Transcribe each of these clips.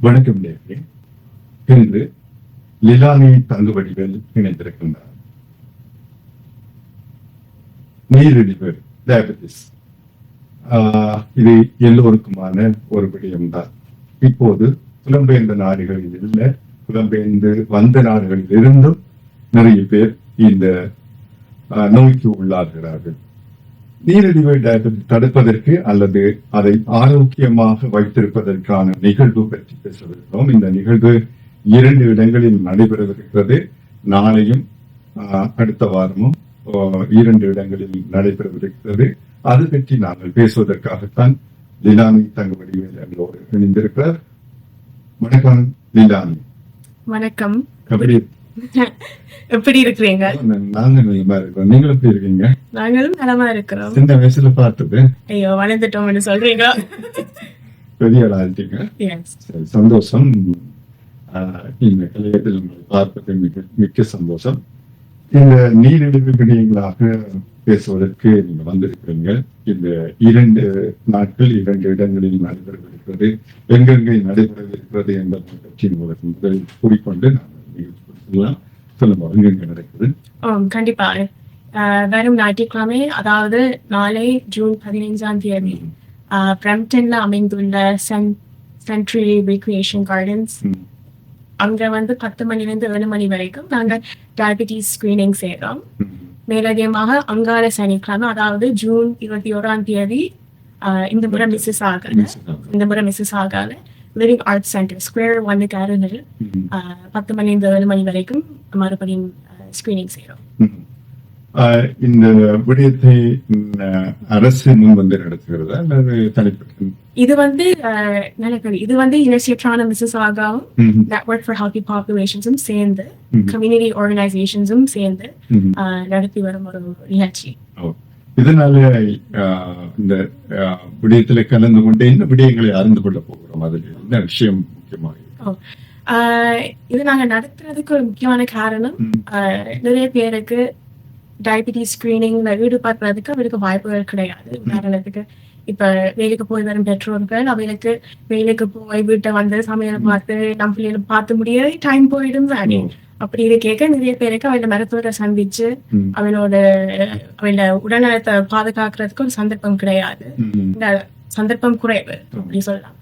வணக்கம் நேயர்களே. இன்று லிலானி தங்குவடிகள் இணைந்திருக்கின்றார். நீரிழிவு டயபெட்டிஸ் இது எல்லோருக்குமான ஒரு விடயம்தான். இப்போது புலம்பெயர்ந்த நாடுகளில் இல்ல, புலம்பெயர்ந்து வந்த நாடுகளில் இருந்தும் நிறைய பேர் இந்த நோய்க்கு உள்ளாகிறார்கள். நீரிழிவு டயபெட்டிஸ் தடுப்பதற்கு அல்லது அதை ஆரோக்கியமாக வைத்திருப்பதற்கான நிகழ்வு பற்றி பேசுகிறோம். இந்த நிகழ்வு 2 இடங்களில் நடைபெறவிருக்கிறது. நாளையும் அடுத்த வாரமும் 2 இடங்களில் நடைபெறவிருக்கிறது. அது பற்றி நாங்கள் பேசுவதற்காகத்தான் லிலானி தங்குவடிவேல் எங்களோடு இணைந்திருக்கிறார். வணக்கம் லிலானி. வணக்கம். எப்படி இருக்கிறீங்க? நாங்க நலமா இருக்கிறோம். நீங்களும் எப்படி இருக்கீங்க? நாங்களும் நலமா இருக்கிறோம். சின்ன வயசுல பார்த்தது. ஐயோ, வளர்ந்துட்டோம்னு சொல்றீங்க. பெரிய ஆளாயிட்டீங்க. சந்தோஷம். இந்த கலையத்தில் உங்களை பார்ப்பது மிக்க சந்தோஷம். இந்த நீரிழிவு விடயங்களாக பேசுவதற்கு நீங்க வந்திருக்கிறீங்க. இந்த 2 நாட்கள் 2 இடங்களில் நடைபெறவிருக்கிறது. எங்கெங்கே நடைபெறவிருக்கிறது என்பதை பற்றி உங்களுக்கு முதலில் கூறிக்கொண்டு நாங்கள் சொல்லுங்க நடக்குது. கண்டிப்பா. வரும் ஞாயிற்றுக்கிழமை, அதாவது நாளை ஜூன் 15 பிரம்டன்ல அமைந்துள்ள சென்ட்ரல் ரெக்ரியேஷன் கார்டன்ஸ், அங்க 10 மணிலிருந்து 7 மணி வரைக்கும் நாங்க டயபெட்டிஸ் ஸ்கிரீனிங் செய்யறோம். மேலதிகமாக அங்கால சனிக்கிழமை, அதாவது ஜூன் 21 இந்த முறை மிஸ்ஸஸ் ஆகல லிவிங் ஆர்ட்ஸ் சென்டர் ஸ்கொயர் 1 அருகில் 10 மணிலிருந்து 7 மணி வரைக்கும் மறுபடியும் ஸ்கிரீனிங் செய்யறோம். இந்த விடயத்தை அரசு முன் வந்து நடத்துகிறதா அல்லது தனிப்பட்ட? இது யுனிவர்சிட்டி மிஸ்ஸஸ் ஆகாவும் நெட்வொர்க் ஃபார் ஹெல்தி பாப்புலேஷன்ஸும் சேர்ந்து கம்யூனிட்டி ஆர்கனைசேஷன்ஸும் சேர்ந்து நடத்தி வரும் ஒரு நிகழ்ச்சி. இதனால இந்த விடயத்துல கலந்து கொண்டு என்ன விடயங்களை அறிந்து கொள்ள போகிறோம்? அதுல என்ன விஷயம் முக்கியமாக? இது நாங்க நடத்துறதுக்கு ஒரு முக்கியமான காரணம், நிறைய பேருக்கு டயபெட்டிஸ் ஸ்கிரீனிங்ல ஈடுபடுறதுக்கு அவருக்கு வாய்ப்புகள் கிடையாது. உதாரணத்துக்கு, இப்ப வேலைக்கு போய் வரும் பெற்றோர்கள் அவங்களுக்கு வேலைக்கு போய் வீட்டை வந்து சமையலை பார்த்து நம்ம பிள்ளைகளை பார்த்து முடியாது, டைம் போயிடும். அப்படி கேட்க நிறைய பேருக்கு அவளோட மருத்துவரை சந்திச்சு அவளோட உடல்நலத்தை பாதுகாக்கிறதுக்கு ஒரு சந்தர்ப்பம் கிடையாது. இந்த சந்தர்ப்பம் குறைவு அப்படி சொல்லலாம்.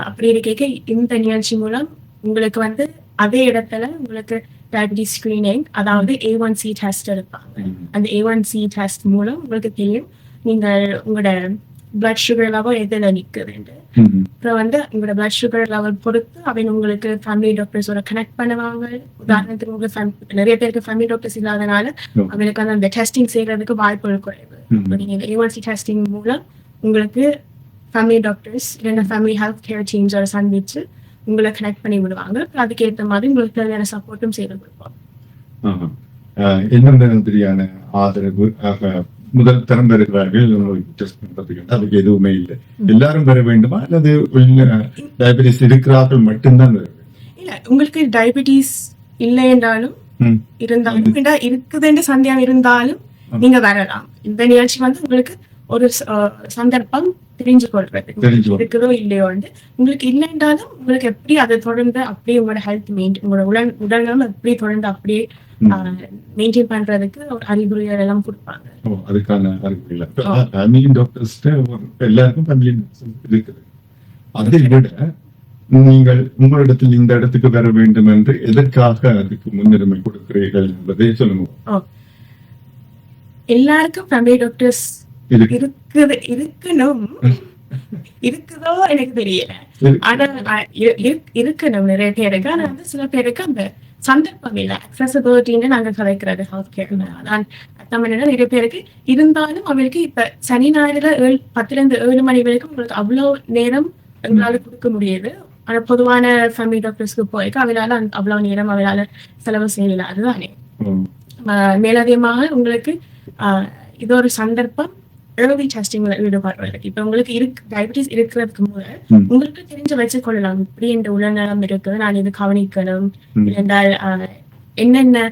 அப்படி கேட்க இந்த நிகழ்ச்சி மூலம் உங்களுக்கு அதே இடத்துல உங்களுக்கு டயபெட்டிஸ் ஸ்கிரீனிங், அதாவது A1C டெஸ்ட் எடுப்பாங்க. அந்த A1C டெஸ்ட் மூலம் உங்களுக்கு தெரியும் நீங்கள் உங்களோட பிளட் சுகர் லெவல் எதுல நிக்குது. அப்புறம் உங்களோட பிளட் சுகர் லெவல் பொறுத்து அவங்க உங்களுக்கு ஃபேமிலி டாக்டர்ஸோட கனெக்ட் பண்ணுவாங்க. உதாரணத்துக்கு உங்களுக்கு நிறைய பேருக்கு ஃபேமிலி டாக்டர்ஸ் இல்லாதனால அவங்களுக்கு அந்த டெஸ்டிங் செய்யறதுக்கு வாய்ப்புகள் குறைவு. நீங்க A1C டெஸ்டிங் மூலம் உங்களுக்கு ஃபேமிலி டாக்டர்ஸ் இல்லைன்னா ஃபேமிலி ஹெல்த் கேர் டீம்ஸோட சந்திச்சு உங்களை கனெக்ட் பண்ணி விடுவாங்க. அதுக்கேற்ற மாதிரி உங்களுக்கு தேவையான சப்போர்ட்டும் செய்து கொடுப்போம். எந்தெந்த மாதிரியான ஆதரவு முதல் தரம் பெறுகிறார்கள் டெஸ்ட் பண்றதுக்கு? அதுக்கு எதுவுமே இல்லை. எல்லாரும் பெற வேண்டுமா அல்லது டயபெட்டிஸ் இருக்கிறார்கள் மட்டும்தான் பெற வேண்டும்? இல்ல, உங்களுக்கு டயபெட்டிஸ் இல்லை என்றாலும் இருந்தாலும் இருக்குதுன்னு சந்தேகம் இருந்தாலும் நீங்க வரலாம். இந்த நிகழ்ச்சி உங்களுக்கு ஒரு சந்தர்ப்பம் தெரிஞ்சு கொள்றது இருக்குதோ இல்லையோ. உங்களுக்கு இல்லை என்றாலும் உங்களுக்கு எப்படி அதை தொடர்ந்து அப்படியே உங்களோட ஹெல்த் உங்களோட உடல்நலம் எப்படி தொடர்ந்து அப்படியே மெயின்டைன் பண்றதுக்கு ஒரு அறிகுறிகள் எல்லாம் கொடுப்பாங்க. அதுக்கான அறிகுறிகள் எல்லாருக்கும் இருக்குது. அதை விட நீங்கள் உங்களிடத்தில் இந்த இடத்துக்கு வர வேண்டும் என்று எதற்காக அதுக்கு முன்னுரிமை கொடுக்கிறீர்கள் என்பதை சொல்லுங்க. எல்லாருக்கும் ஃபேமிலி டாக்டர்ஸ் இருக்கணும், இருக்குதோ எனக்கு தெரியல. ஆனா இருக்கணும் நிறைய பேருக்கு. ஆனா சில பேருக்கு அந்த சந்தர்ப்பம் இல்லை. அக்சசிபிலிட்டின்னு நாங்க கலைக்கிறது ஹெல்த் கேர். அதான் நிறைய பேருக்கு இருந்தாலும் அவங்களுக்கு இப்ப சனி ஞாயிறுல 10 மணி வரைக்கும் உங்களுக்கு அவ்வளவு நேரம் எங்களால கொடுக்க முடியுது. ஆனா பொதுவான ஃபேமிலி டாக்டர்ஸ்க்கு போயிருக்கு அவளால அவ்வளவு நேரம் அவளால செலவு செய்யல. அதுதானே. மேலதிகமாக உங்களுக்கு இது ஒரு சந்தர்ப்பம் ஏர்லி டெஸ்டிங்ல ஈடுபடுறதுக்கு. இப்ப உங்களுக்கு டயபெட்டிஸ் இருக்கிறதுக்கு முதல் உங்களுக்கு தெரிஞ்ச வச்சுக்கொள்ளலாம், இப்படி இந்த உடல்நலம் இருக்குது, நான் இது கவனிக்கணும், என்றால் என்னென்ன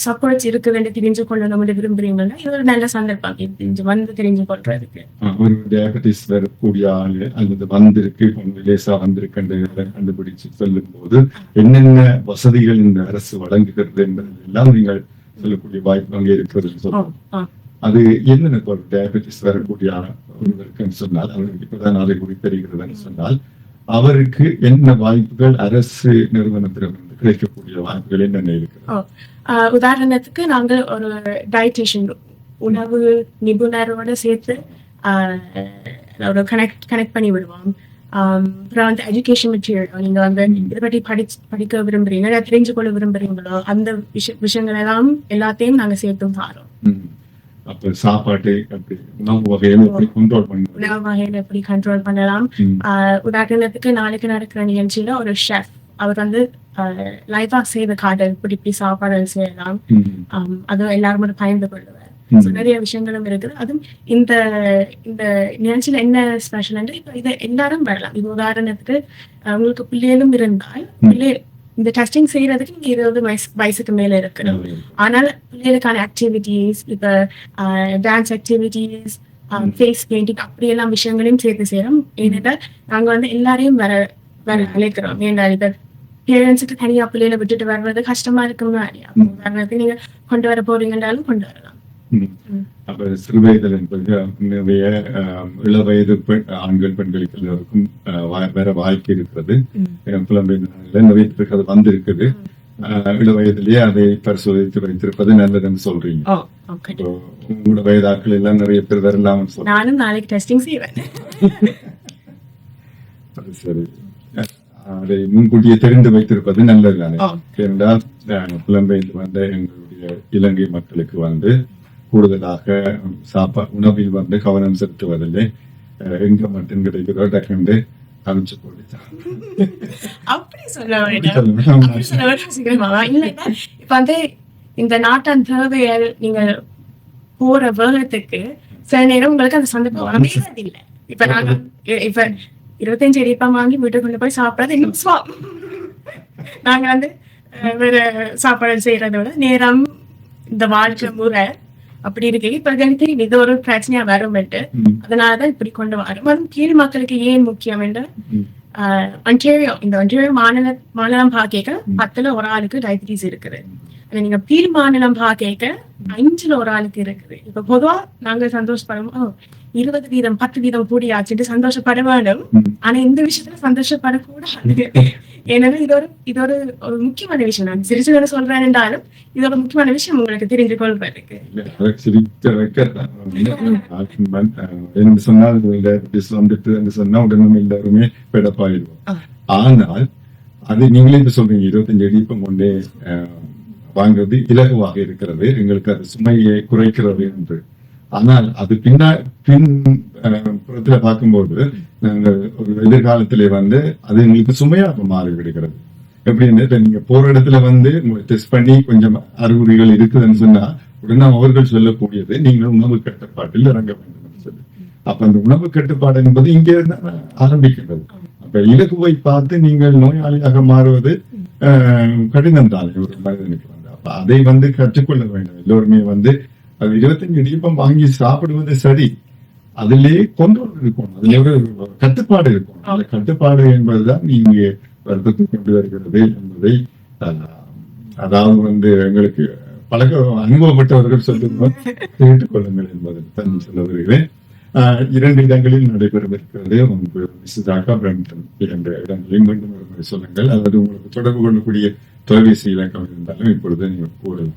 சப்போர்ட்ஸ் இருக்குதுன்னு தெரிஞ்சு கொள்ளணும் விரும்புறீங்கன்னா இது ஒரு நல்ல சந்தர்ப்பம் இது வந்து தெரிஞ்சு கொள்றதுக்கு. ஒரு டயபெட்டிஸ் வரக்கூடிய ஆளு அல்லது வந்திருக்கு லேசா வந்திருக்குன்னு கண்டுபிடிச்சு சொல்லும் போது என்னென்ன வசதிகள் இந்த அரசு வழங்குகிறது என்பது எல்லாம் நீங்கள் சொல்லக்கூடிய வாய்ப்பு அங்கே இருக்கிறது சொல்லுவோம். அது என்னென்ன டயபெட்டிஸ் வரக்கூடிய ஒருவருக்குன்னு சொன்னால் அவருக்கு இப்பதான் நாளை கூடி தெரிகிறதுன்னு சொன்னால் அவருக்கு என்ன வாய்ப்புகள் அரசு நிறுவனத்திலிருந்து கிடைக்கக்கூடிய வாய்ப்புகள் என்னென்ன இருக்கிறது? உதாரணத்துக்கு நாங்கள் ஒரு டயட்டிஷியன் உணவு நிபுணரோட சேர்த்து ஒரு கனெக்ட் பண்ணி விடுவோம். அப்புறம் வந்து எஜுகேஷன் மெட்டீரியல் நீங்க வந்து இதை பற்றி படிக்க விரும்புறீங்க தெரிஞ்சு கொள்ள விரும்புறீங்களோ அந்த விஷயங்கள் எல்லாம் எல்லாத்தையும் நாங்க சேர்த்தும் தாரோம். அப்ப சாப்பாட்டை உணவு வகையில எப்படி கண்ட்ரோல் பண்ணலாம், உணவு வகையில எப்படி கண்ட்ரோல் பண்ணலாம். உதாரணத்துக்கு நாளைக்கு நடக்கிற நிகழ்ச்சியில ஒரு ஷெஃப் அவர் வந்து லைஃபா செய்த கார்டு இப்படி சாப்பாடு செய்யலாம். அதுவும் எல்லாரும் பயந்து கொள்ளுவார். நிறைய விஷயங்களும் இருக்குது. அதுவும் இந்த இந்த நிகழ்ச்சியில என்ன ஸ்பெஷல் இப்ப இதை எல்லாரும் வரலாம். இது உதாரணத்துக்கு உங்களுக்கு பிள்ளைகளும் இருந்தால் இந்த டெஸ்டிங் செய்யறதுக்கு நீங்க 20 வயசுக்கு மேல இருக்கணும். ஆனால் பிள்ளைகளுக்கான ஆக்டிவிட்டிஸ் இப்ப டான்ஸ் ஆக்டிவிட்டிஸ் ஃபேஸ் பெயிண்டிங் அப்படி எல்லாம் விஷயங்களையும் சேர்த்து செய்யறோம். ஏன்னா நாங்க வந்து எல்லாரையும் வர அழைக்கிறோம். ஏன்னா இப்ப பேரண்ட்ஸுக்கு தனியா பிள்ளைகளை விட்டுட்டு வர்றது கஷ்டமா இருக்கும். உதாரணத்துக்கு நீங்க கொண்டு வர போறீங்கன்றாலும் கொண்டு வரலாம். அப்ப சிறுவயதில் என்பது நிறைய இளவயது ஆண்கள் பெண்களுக்கு எல்லோருக்கும் வேற வாய்ப்பு இருக்கிறது. புலம்பெயர்ந்த நிறைய பேருக்கு அது வந்து இருக்குது. இளவயதிலேயே அதை பரிசோதித்து வைத்திருப்பது நல்லதுன்னு சொல்றீங்க. உங்களோட வயதாக்கள் எல்லாம் நிறைய பேர் வரலாம். நானும் நாளைக்கு டெஸ்டிங் செய்வேன். சரி, அதை முன்கூட்டியே தெரிந்து வைத்திருப்பது நல்லது தானே. ஏனென்றால் புலம்பெயர்ந்து வந்த எங்களுடைய இலங்கை மக்களுக்கு வந்து கூடுதலாக உணவில் வந்து கவனம் செலுத்துவதில்லை. எங்க மட்டும் கிடைக்கிறதோ டக்குண்டு அனுப்பிச்சு போட்டுதான். அப்படி சொல்ல இப்ப வந்து இந்த நாட்டான் தேவையால் நீங்க போற வேகத்துக்கு சில நேரம் உங்களுக்கு அந்த சந்தர்ப்பம் இல்லை. இப்ப நாங்க இப்ப 25 இடிப்பம் வாங்கி வீட்டுக்குள்ள போய் சாப்பிடறது இன்னும் நாங்க வந்து வேற சாப்பாடு செய்யறத விட நேரம் இந்த வாழ்க்கை முறை அப்படி இருக்கு. இப்ப எனக்கு இது ஒரு பிரச்சனையா வரும்ட்டு அதனாலதான் இப்படி கொண்டு வரும். அதுவும் கீழ் மக்களுக்கு ஏன் முக்கியம் என்று ஒன்டாரியோ இந்த ஒன்டாரியோ மாநிலம் பாக்க 10ல் ஒரு ஆளுக்கு டயபிட்டிஸ் இருக்குது. நீங்க கீழ் மாநிலம் பாக்க 5ல் ஒரு ஆளுக்கு இருக்குது. இப்ப பொதுவா நாங்க சந்தோஷப்படுவோம் 20% 10% கூடியாச்சுட்டு சந்தோஷப்பட வேண்டும். ஆனா இந்த விஷயத்துல சந்தோஷப்படக்கூடாது. ஏன்னா இது ஒரு முக்கியமான விஷயம். நான் சிரிச்சு சொல்றேன் என்றாலும் இது ஒரு முக்கியமான விஷயம் உங்களுக்கு தெரிந்து கொள்வதற்கு. சொன்னால் எல்லாருமே பெடப்பாயிடுவோம். ஆனால் அது நீங்களே இப்ப சொல்றீங்க 25 இடிப்பம் கொண்டே வாங்குறது இலகுவாக இருக்கிறது, எங்களுக்கு அது சுமையை குறைக்கிறது என்று. ஆனால் அது புறத்துல பார்க்கும்போது நாங்கள் ஒரு எதிர்காலத்திலே வந்து அது எங்களுக்கு சுமையாக மாறி விடுகிறது. எப்படின்னு நீங்க போற இடத்துல வந்து டெஸ்ட் பண்ணி கொஞ்சம் அறிகுறிகள் இருக்குதுன்னு சொன்னா உடனே அவர்கள் சொல்லக்கூடியது நீங்கள் உணவு கட்டுப்பாட்டில் இறங்க வேண்டும் சொல்லி. அப்ப அந்த உணவு கட்டுப்பாடு என்பது இங்கே இருந்து ஆரம்பிக்கிறது. அப்ப இலகுவை பார்த்து நீங்கள் நோயாளியாக மாறுவது கடினம் தான் ஒரு மனிதனுக்கு வந்து. அப்ப அதை வந்து கற்றுக்கொள்ள வேண்டும் எல்லோருமே வந்து. அது 25 இடிப்பம் வாங்கி சாப்பிடுவது சரி, அதிலேயே கொண்டோல் இருக்கும், அதுல ஒரு கட்டுப்பாடு இருக்கும். அந்த கட்டுப்பாடு என்பதுதான் நீங்க வருத்தத்தை கொண்டு வருகிறது என்பதை அதாவது வந்து எங்களுக்கு அனுபவப்பட்டவர்கள் சொல்லும்போது கேட்டுக்கொள்ளுங்கள் என்பதை தான் சொல்ல வருகிறேன். 2 இடங்களில் நடைபெறவிருக்கிறது. மிஸ்ஸாக்கா பிரம்டன் 2 இடங்களையும் மீண்டும் ஒரு முறை சொல்லுங்கள். அல்லது உங்களுக்கு தொடர்பு கொள்ளக்கூடிய தொலைபேசி இலக்கம் இருந்தாலும் இப்பொழுது நீங்க கூறலாம்.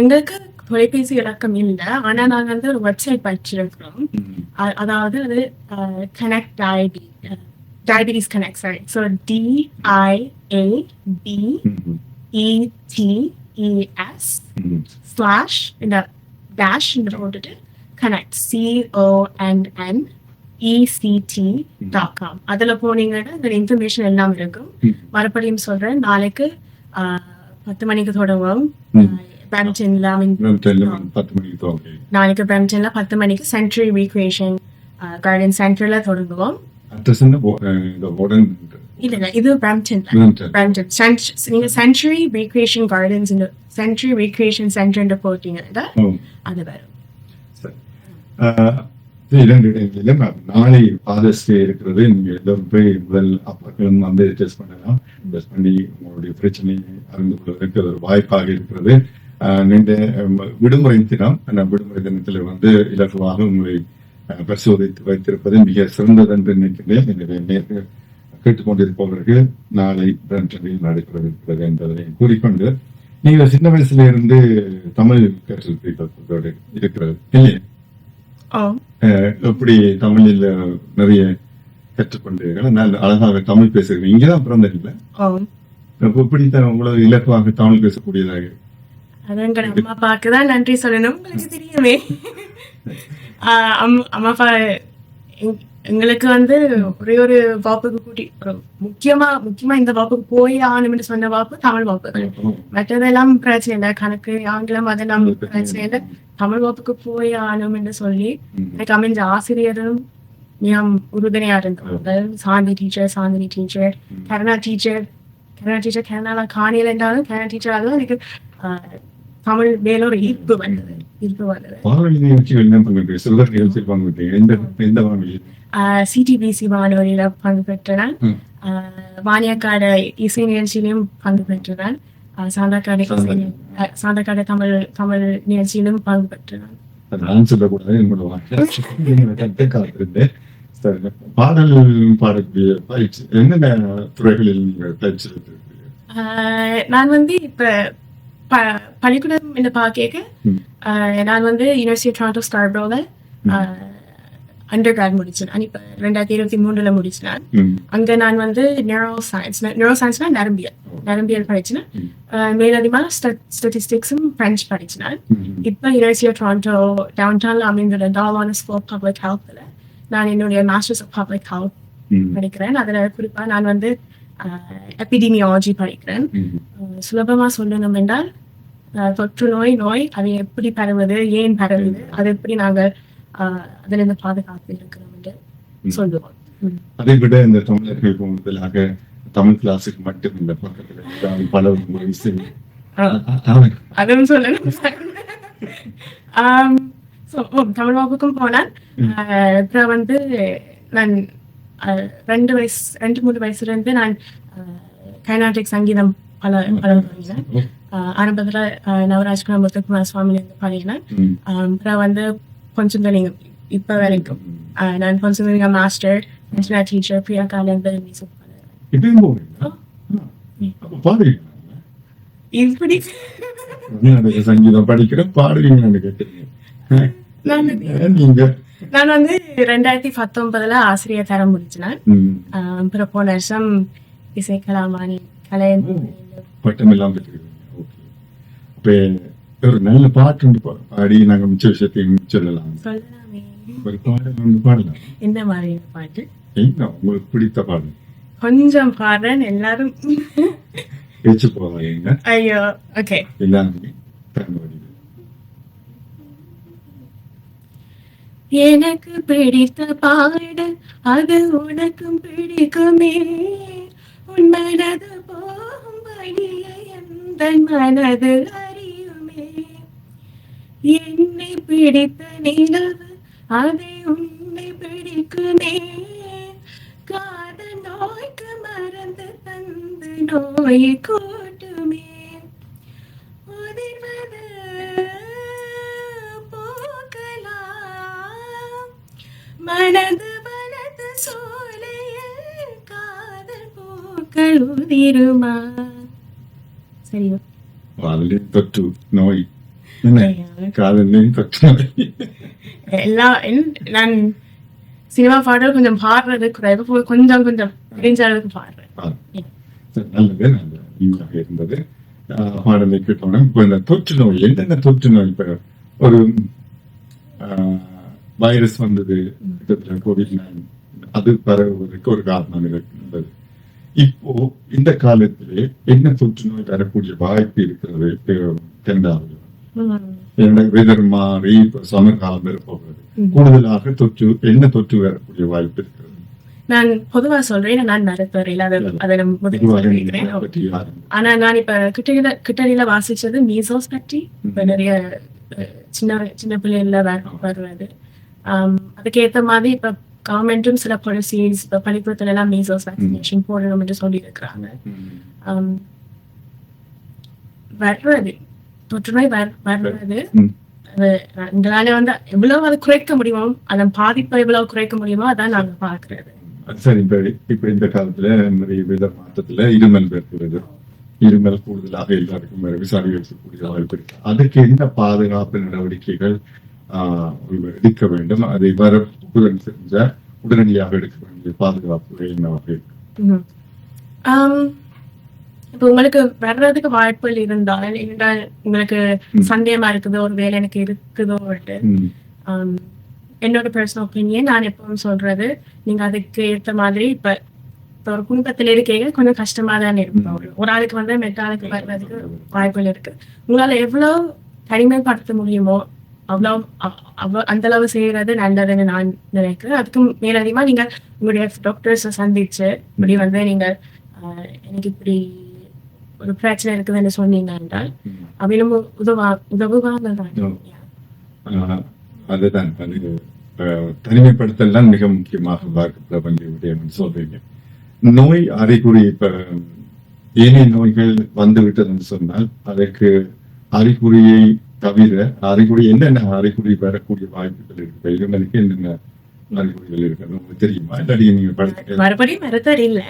எங்களுக்கு தொலைபேசி இலக்கம் இல்லை, ஆனா நாங்க வந்து ஒரு வெப்சைட் படிச்சிருக்கிறோம். அதாவது அது connect diabetes connect sorry so DIABETES இந்த டேஷ் போட்டுட்டு கனெக்ட் CONNECT.com அதுல போனீங்கன்னா இந்த இன்ஃபர்மேஷன் எல்லாம் இருக்கும். மறுபடியும் சொல்றேன், நாளைக்கு 10 மணிக்கு தொடங்குவோம். நாளைக்கு பிரம்டன்ல 10 மணிக்கு சென்ட்ரி ரீக்ரியேஷன் கார்டன் சென்டர்ல தொடங்குவோம். இல்ல இது பிராம்டன் Brampton. பிராம்டன் நீங்க century recreation gardens century recreation centre போட்டீங்கன்னா ஓ, அது வரும். சரி. இரண்டு இடங்களிலும் நாளை ஃபாதர்ஸ் டே இருக்கிறது. நீங்க எல்லோரும் போய் முதல் அப்பாக்களும் வந்து டெஸ்ட் பண்ணலாம். டெஸ்ட் பண்ணி உங்களுடைய பிரச்சனையை அறிந்து கொள்வதற்கு ஒரு வாய்ப்பாக இருக்கிறது. நீண்ட விடுமுறை தினம், அந்த விடுமுறை தினத்தில் வந்து இலகுவாக உங்களை பரிசோதித்து வைத்திருப்பது மிக சிறந்தது என்று நினைக்கின்றேன். எனவே நேற்று கேட்டுக்கொண்டிருப்பவர்கள் நாளை பிரண்டனில் நடைபெறவிருக்கிறது என்பதை கூறிக்கொண்டு, நீங்க சின்ன வயசுல இருந்து தமிழ் கற்றுக்கிறீர்கள் இருக்கிறது இல்லையா? எப்படி தமிழில் நிறைய கற்றுக்கொண்டீர்கள்? நல்ல அழகாக தமிழ் பேசுகிறீங்க. இங்கதான் பிறந்தீங்களா? எப்படி உங்களது இலக்குவாக தமிழ் பேசக்கூடியதாக? அதங்க அம்மா அப்பாக்குதான் நன்றி சொல்லணும். உங்களுக்கு தெரியுமே, அம்மா அப்பா எங்களுக்கு வந்து ஒரே ஒரு வாப்புக்கு கூட்டி முக்கியமா இந்த வாப்புக்கு போய் ஆகணும்னு சொன்ன வாப்பு தமிழ் வாப்பு. மற்றதெல்லாம் பிரச்சனை இல்லை, கணக்கு ஆங்கிலம் அதெல்லாம் பிரச்சனை இல்லை. தமிழ் வாப்புக்கு போய் ஆகணும்னு சொல்லி எனக்கு அமைஞ்ச ஆசிரியரும் மிக உறுதுணையா இருந்தாங்க. சாந்தி டீச்சர், கருணா டீச்சர் கருணால காணியில் இருந்தாலும் கருணா டீச்சர், அதுவும் எனக்கு தமிழ் மேல ஒரு ஈர்ப்பு வந்தது. சிடிபிசி வானொலியில பங்கு பெற்றேன். வாணியக்காடு இசை நிகழ்ச்சியிலும் பங்கு பெற்றேன். சாந்தக்காடு தமிழ் நிகழ்ச்சியிலும் பங்கு பெற்றேன். பாடல் பாடக்கூடிய பயிற்சி என்னென்ன துறைகளில் நீங்கள் பயிற்சி? நான் வந்து இப்ப பள்ளிக்கூடம் இந்த பார்க்க நான் வந்து யூனிவர்சிட்டி ஆஃப் டொரண்டோ ஸ்கார்பரோல அண்டர் கிராட் முடிச்சேன். இப்ப 2023 முடிச்சேன். அங்க நான் வந்து நியூரோ சயின்ஸ்னா நரம்பியல் படிச்சேன். மேலதிகமா ஸ்டாட்டிஸ்டிக்ஸும் பிரெஞ்சு படிச்சேன். இப்ப யூனிவர்சிட்டி ஆஃப் டொரண்டோ டவுன் டவுன்ல அமைந்துள்ள டாவான ஸ்கூல் ஆஃப் பப்ளிக் ஹெல்த்ல நான் என்னுடைய மாஸ்டர்ஸ் ஆஃப் பப்ளிக் ஹெல்த் படிக்கிறேன். அதுல குறிப்பா நான் வந்து எபிடீமியாலஜி படிக்கிறேன். சுலபமா சொல்லணும் என்றால் தொற்று நோய் அது எப்படி பரவுது, ஏன் பரவுது, அதை எப்படி நாங்கள் அதுல இருந்து பாதுகாத்து இருக்கிறோம் என்று சொல்லுவோம். அதை விட இந்த தமிழர்களுக்கு முதலாக தமிழ் கிளாஸுக்கு மட்டும் இந்த பக்கத்துல பல அதுவும் சொல்லணும். தமிழ் வகுப்புக்கும் போனேன். அப்புறம் வந்து நான் 2-3 வயசுல இருந்து நான் கர்நாடிக் சங்கீதம் பழகினேன். ஆரம்பத்துல நவராஜ் முத்துக்குமார் சுவாமி பாடினேன். அப்புறம் வந்து பொன்சுந்தலிங்கம் இப்ப வரைக்கும் நான் பொன்சுந்தலிங்கம் மாஸ்டர், டீச்சர், பிரியாக்கால மியூசிக் இப்படி சங்கீதம் படிக்கிற பாடுவீங்கன்னு கேட்டீங்க. நான் வந்து 2019 ஆசிரியர் தரம் முடிச்சேன். அப்புறம் போன வருஷம் இசைக்கலாமானி கலை பட்டம் எல்லாம் பெற்றிருக்கீங்க. ஒரு நல்ல பாட்டு பாடி நாங்க மிச்ச விஷயத்தையும் சொல்லலாம். ஒரு பாடல் ஒன்று பாடலாம். என்ன மாதிரி பாட்டு? என்ன உங்களுக்கு பிடித்த பாடல்? கொஞ்சம் பாடுறேன், எல்லாரும் பேச்சு போவாங்க. ஐயோ, ஓகே. எல்லாருமே எனக்கு பிடித்த பாடு அது உனக்கும் பிடிக்குமே, உன் மனது போகும் வழியை எந்த மனது அறியுமே, என்னை பிடித்த நிலவு அதை உன்னை பிடிக்குமே, காதல் நோய்க்கு மறந்து தந்து நோயை கூட்டுமே, உதிர்வது மனது வலது சோலையில் காதல் பூக்கள் உதிருமா. சரியா? காதலின் தொற்று நோய், காதலின் தொற்று நோய். நான் சினிமா பாடல் கொஞ்சம் பாடுறது குறைவு, கொஞ்சம் தெரிஞ்ச அளவுக்கு பாடுறேன். நல்லது, நல்ல இருந்தது. பாடலை கேட்டோம்னா இப்ப இந்த தொற்று நோய், என்னென்ன தொற்று நோய்? இப்ப ஒரு வைரஸ் வந்தது, கோவிட்-19, அது பரவுவதற்கு ஒரு காரணம் இருக்கின்றது. இப்போ இந்த காலத்திலே என்ன தொற்று நோய் வரக்கூடிய வாய்ப்பு இருக்கிறது? கனடாவில் வெதர் மாறி சமர் காலம் வரப்போகிறது, கூடுதலாக என்ன தொற்று வரக்கூடிய வாய்ப்பு இருக்கிறது? நான் பொதுவா சொல்றேன், நான் மருத்துவரையில் அதை நான் முதலில் சொல்லியிருக்கிறேன். ஆனா நான் இப்ப கிட்டடியில வாசிச்சது மீசோஸ் பற்றி. இப்ப நிறைய சின்ன சின்ன பிள்ளைகள வருவது. அதுக்கேற்ற மாதிரி இப்ப கவர்மெண்ட்டும் சில பாலிசிஸ் இப்ப பள்ளிக்கூடத்துல எல்லாம் மீசோஸ் வேக்சினேஷன் போடணும் என்று சொல்லி இருக்கிறாங்க. வர்றது தொற்றுநோய் வர்றது எங்களால வந்து எவ்வளவு அதை குறைக்க முடியுமோ, அதன் பாதிப்பை எவ்வளவு குறைக்க முடியுமோ அதான் நாங்க பாக்குறது. சரி, இப்ப இந்த காலத்துல நிறைய வித மாற்றத்துல இருமல் வருகிறது. இருமல் கூடுதலாக எல்லாருக்கும் விசாரிக்கக்கூடிய வாய்ப்பு இருக்கு. அதுக்கு என்ன பாதுகாப்பு நடவடிக்கைகள் எடுக்க வேண்டும்? அதை வரப்புடன் செஞ்ச உடனடியாக எடுக்க வேண்டிய பாதுகாப்பு என்னவாக இருக்கு? இப்ப உங்களுக்கு வர்றதுக்கு வாய்ப்புகள் இருந்தால் உங்களுக்கு சந்தேகமா இருக்குதோ, ஒரு வேலை எனக்கு இருக்குதோ, என்னோட பர்சனல் ஒப்பீனியன் நான் எப்பவும் சொல்றது, நீங்க அதுக்கு ஏற்ற மாதிரி இப்ப ஒரு குடும்பத்துல இருக்கீங்க, கொஞ்சம் கஷ்டமா தான் இருக்கும். ஒரு ஆளுக்கு வந்து மெட்டாளுக்கு வர்றதுக்கு வாய்ப்புகள் இருக்கு. உங்களால எவ்வளவு தனிமைப்படுத்த முடியுமோ அவ்வளவு அந்த அளவு செய்யறது நல்லதுன்னு நான் நினைக்கிறேன். அதுக்கு மேலதிகமா நீங்க உங்களுடைய டாக்டர்ஸை சந்திச்சு இப்படி வந்து நீங்க எனக்கு இப்படி ஒரு பிரச்சனை இருக்குதுன்னு சொன்னீங்க என்றால் அவையிலும் உதவுவாங்க. அதுதான் தனிமைப்படுத்தல் தான் மிக முக்கியமாக பார்க்கப்பட வேண்டிய விடயம் சொல்றீங்க. நோய் அறிகுறி இப்ப ஏனைய நோய்கள் வந்துவிட்டதுன்னு சொன்னால் அதற்கு அறிகுறியை தவிர அறிகுறி என்னென்ன அறிகுறி வரக்கூடிய வாய்ப்புகள் இருக்கு? இருமலுக்கு என்னென்ன அறிகுறிகள் இருக்கு உங்களுக்கு தெரியுமா? இல்லாட்டி நீங்க மறுபடியும் மருத்துவர் இல்ல,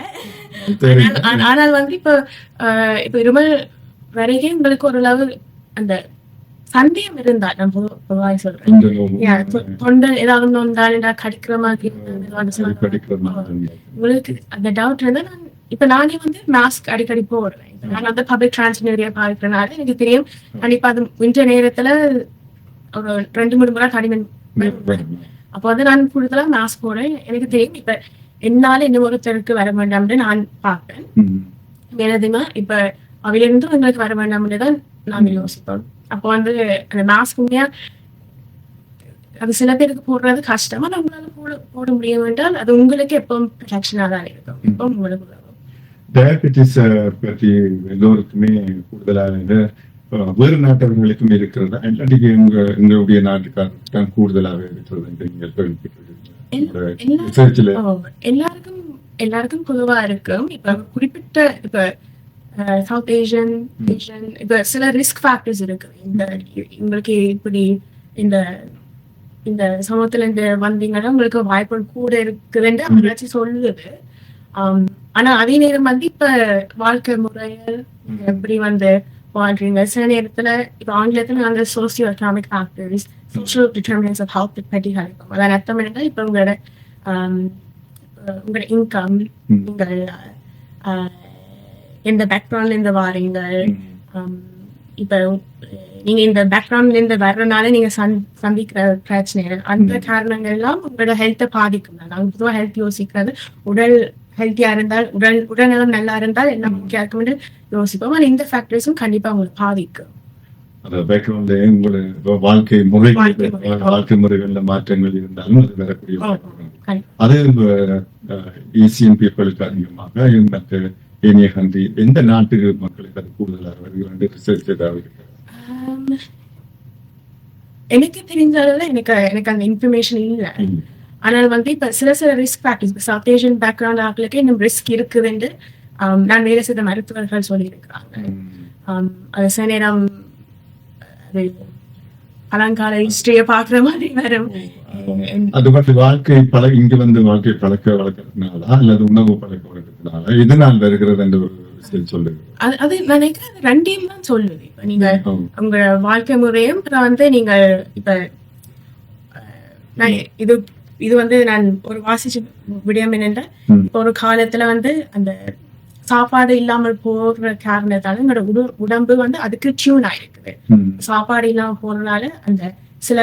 ஆனால் வந்து இப்ப இருமல் வரைக்கும் உங்களுக்கு ஓரளவு அந்த சந்தேகம் இருந்தா நான் பொதுவாக சொல்றேன், தொண்டை ஏதாவது நோந்தால் கடிக்கிற மாதிரி உங்களுக்கு அந்த டவுட் இருந்தா இப்ப நானே வந்து மாஸ்க் அடிக்கடி போடுறேன். நான் வந்து பப்ளிக் டிரான்ஸ்போர்ட் ஏரியா பாக்குறதுனால எனக்கு தெரியும். கண்டிப்பா அது வின்டர் நேரத்துல ஒரு 2-3 முறை தனிமன். அப்போ வந்து நான் கூடுதலா மாஸ்க் போடுறேன். எனக்கு தெரியும் இப்ப என்னால இன்னும் ஒருத்தருக்கு வர வேண்டாம்னு நான் பார்ப்பேன். மேலதிகமா இப்ப அவையிலிருந்து உங்களுக்கு வர வேண்டாம்னு தான் நாங்க யோசிப்போம். அப்போ வந்து அந்த மாஸ்க் உண்மையா அது சில பேருக்கு போடுறது கஷ்டமா, நம்மளால போட முடியும் என்றால் அது உங்களுக்கு எப்பவும் ப்ரொடெக்ஷனா தான் இருக்கும். எப்பவும் உங்களுக்கு டயபெட்டிஸ் பற்றி எல்லோருக்குமே கூடுதலாக வேறு நாட்டவர்களுக்கும் இருக்கிறதா, இல்லாட்டி எங்களுடைய நாட்டுக்காரருக்கு தான் கூடுதலாக இருக்கிறது என்று நீங்கள் எல்லாருக்கும் பொதுவா இருக்கும். இப்ப குறிப்பிட்ட இப்ப சவுத் ஏஷியன் இப்ப சில ரிஸ்க் ஃபேக்டர்ஸ் இருக்கு. உங்களுக்கு இப்படி இந்த சமூகத்துல இருந்து வந்தீங்கன்னா உங்களுக்கு வாய்ப்பு கூட இருக்குதுன்னு அவராச்சு சொல்லுது. ஆனா அதே நேரம் வந்து இப்ப வாழ்க்கை முறைகள் எப்படி வந்து வாழ்றீங்க, சில நேரத்துல இப்ப ஆங்கிலத்துல அந்த socio economic factors, social determinants of health பற்றி கிடைக்கும். அதான் அர்த்தம் என்னன்னா இப்ப உங்களோட இன்கம், நீங்கள் எந்த பேக்ரவுண்ட்ல இருந்து வாரீங்க, இப்ப நீங்க இந்த பேக்ரவுண்ட்ல இருந்து வர்றதுனால நீங்க சந்திக்கிற பிரச்சனை, அந்த காரணங்கள் எல்லாம் உங்களோட ஹெல்த்தை பாதிக்கும். நாங்க பொதுவாக ஹெல்த் யோசிக்கிறது உடல் ஹெல்த்தியா இருந்தால் உடல்நலம் நல்லா இருந்தால் எல்லாம் முக்கியம் இருக்கும்னு யோசிப்போம். ஆனா இந்த ஃபேக்டர்ஸும் கண்டிப்பா உங்களுக்கு பாதிக்கும். வாழ்க்கை முறைகள்ல மாற்றங்கள் இருந்தாலும் அது வரக்கூடிய அது ஏசியன் பீப்புளுக்கு அதிகமாக மற்ற ஏனைய கண்ட்ரி எந்த நாட்டு மக்களுக்கு அது கூடுதலாக வருகிறது ரிசர்ச் ஏதாவது இருக்கு? எனக்கு தெரிஞ்ச அளவுல எனக்கு அந்த இன்ஃபர்மேஷன் இல்லை. ஆனால் வந்து இப்ப சில risk factors south Asian background ஆட்களுக்கு இன்னும் ரிஸ்க் இருக்குதுன்னு நான் வேலை செய்த மருத்துவர்கள் சொல்லியிருக்கிறாங்க. அது சில நேரம் அது பழங்கால ஹிஸ்டரிய பாக்குற மாதிரி வரும். அது மட்டும் இங்க வந்து வாழ்க்கை பழக்க வழக்கத்தினால அல்லது உணவு பழக்க வழக்கத்தினால இதனால் வருகிறது என்று ஒரு விஷயம் சொல்லுது. அது நினைக்கிறேன் ரெண்டையும் தான் சொல்லுது. இப்ப நீங்க உங்க வாழ்க்கை முறையும் வந்து நீங்க இப்ப இது வந்து நான் ஒரு வாசிச்ச விடயம் என்னென்றால் இப்ப ஒரு காலத்துல வந்து அந்த சாப்பாடு இல்லாமல் போற காரணத்தால எங்களோட உடம்பு வந்து அதுக்கு டியூன் ஆயிருக்குது. சாப்பாடு இல்லாம போறதுனால அந்த சில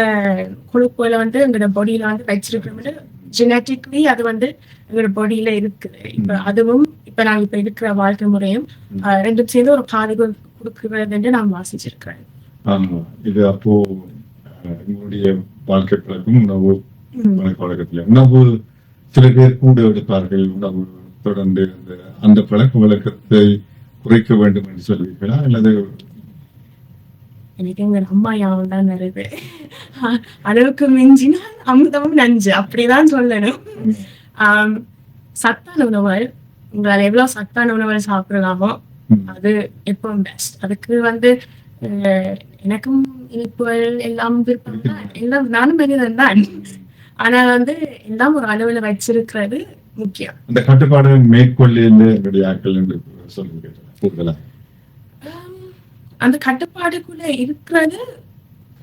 கொழுப்புகளை வந்து எங்களோட பாடியில வந்து வச்சிருக்கிற ஜெனட்டிக்லி அது வந்து எங்களோட பாடியில இருக்குது. இப்ப அதுவும் இப்ப நாங்க இப்ப இருக்கிற வாழ்க்கை முறையும் ரெண்டும் சேர்ந்து ஒரு பாதுகாப்பு கொடுக்கிறது என்று நான் வாசிச்சிருக்கிறேன். ஆமா, இது அப்போ எங்களுடைய வாழ்க்கை பழக்கம் உணவு பழக்க வழக்கத்துல உணவு சில பேர் கூட எடுப்பார்கள் உணவு தொடர்ந்து அந்த பழக்க வழக்கத்தை குறைக்க வேண்டும் என்று சொல்வீர்களா அல்லது எனக்கு எங்க அம்மா ஞாபகம் தான் வருது. அளவுக்கு மிஞ்சினா அமிர்தமும் நஞ்சு அப்படிதான் சொல்லணும். ஆம், சத்தான உணவுகள் உங்களால எவ்வளவு சத்தான உணவுகள் சாப்பிடலாமோ அது எப்பவும் பெஸ்ட். அதுக்கு எனக்கும் இனிப்புகள் எல்லாம் விருப்பம் தான், எல்லாம் நானும் மனிதன் தான். ஆனா எல்லாம் ஒரு அளவுல வச்சிருக்கிறது முக்கியம். அந்த கட்டுப்பாடு மேற்கொள்ளி என்னுடைய ஆட்கள் என்று சொல்லுங்க. அந்த கட்டுப்பாடுக்குள்ள இருக்கிறது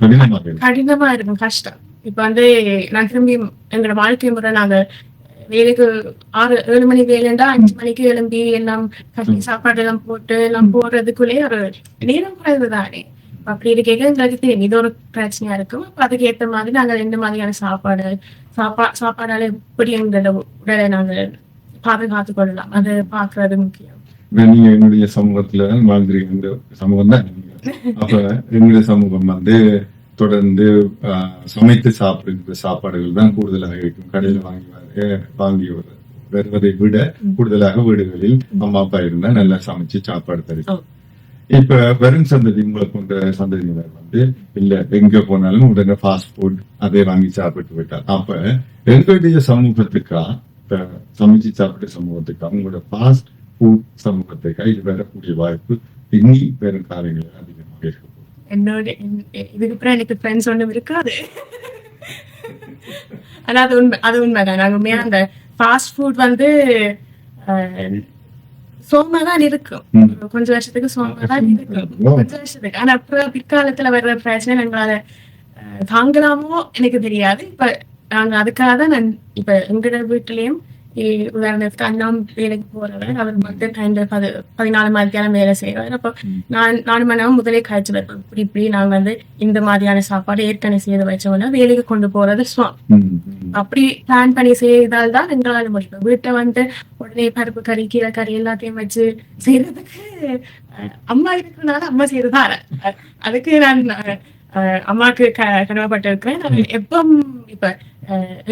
கடினமாக கடினமா இருக்கும், கஷ்டம். இப்ப நான் திரும்பி எங்களோட வாழ்க்கை முறை நாங்க வேலைக்கு 6-7 மணி வேலைண்டா 5 மணிக்கு எழும்பி எல்லாம் கட்டி சாப்பாடு எல்லாம் போட்டு எல்லாம் போடுறதுக்குள்ளே ஒரு நேரம் குறைவு தானே. அப்படி இருக்க எங்களுக்கு தெரியும் இது ஒரு பிரச்சனையா இருக்கும். அப்ப அதுக்கு ஏத்த மாதிரி நாங்க 2 மாதிரியான சாப்பாடால எப்படி எங்களோட உடலை நாங்க பாதுகாத்துக் கொள்ளலாம் அது பாக்குறது முக்கியம். நீங்க என்னுடைய சமூகத்துல வாழ்ந்திருக்கின்ற சமூகம் தான். அப்ப என்னுடைய சமூகம் தொடர்ந்து சமைத்து சாப்பிடுகின்ற சாப்பாடுகள் தான் கூடுதலாக இருக்கும். கடையில வாங்கி வருவதை விட கூடுதலாக வீடுகளில் அம்மா அப்பா இருந்தா நல்லா சமைச்சு சாப்பாடு தரும். இப்ப வெறும் சந்ததி உங்களை போன்ற சந்ததியினர் இல்ல எங்க போனாலும் உடனே ஃபாஸ்ட் ஃபுட் அதை வாங்கி சாப்பிட்டு விட்டார். அப்ப எங்களுடைய சமூகத்துக்கா இப்ப சமைச்சு சாப்பிட்ட சமூகத்துக்கா உங்களோட ஃபாஸ்ட் ஃபுட் சமூகத்துக்கா இது வரக்கூடிய வாய்ப்பு இனி வெறும் காரியங்கள் அதிகமாக இருக்கும். என்னோட இதுக்கு அப்புறம் எனக்கு ஃப்ரெண்ட்ஸ் ஒன்றும் இருக்காது. ஆனா அது உண்மைதான். நாங்க உண்மையா அந்த ஃபாஸ்ட் ஃபுட் சோமாதான் இருக்கும். கொஞ்சம் வருஷத்துக்கு சோமாதான் இருக்கும், கொஞ்சம் வருஷத்துக்கு. ஆனா அப்புறம் பிற்காலத்துல வர்ற பிரச்சனை எங்களால தாங்கலாமோ எனக்கு தெரியாது. இப்ப நாங்க அதுக்காக தான் நான் இப்ப எங்களோட வீட்டுலயும் உதாரணத்துக்கு அண்ணா வேலைக்கு போறவர் அவர் 14 மணிக்கெல்லாம் வேலை செய்வார். அப்போ நானும் மணம் முதலே காய்ச்சி வைப்போம். இப்படி நாங்க இந்த மாதிரியான சாப்பாடு ஏற்கனவே செய்து வச்சோம்னா வேலைக்கு கொண்டு போறது ஸ்வாம். அப்படி பிளான் பண்ணி செய்தால் தான் எங்களால முடியும். வீட்டை உடனே பருப்பு கறி கீரை கறி எல்லாத்தையும் வச்சு செய்யறதுக்கு அம்மா இருக்கிறதுனால அம்மா செய்யறதால அதுக்கு நான் அம்மாவுக்கு கடமைப்பட்டு இருக்கிறேன். எப்ப இப்ப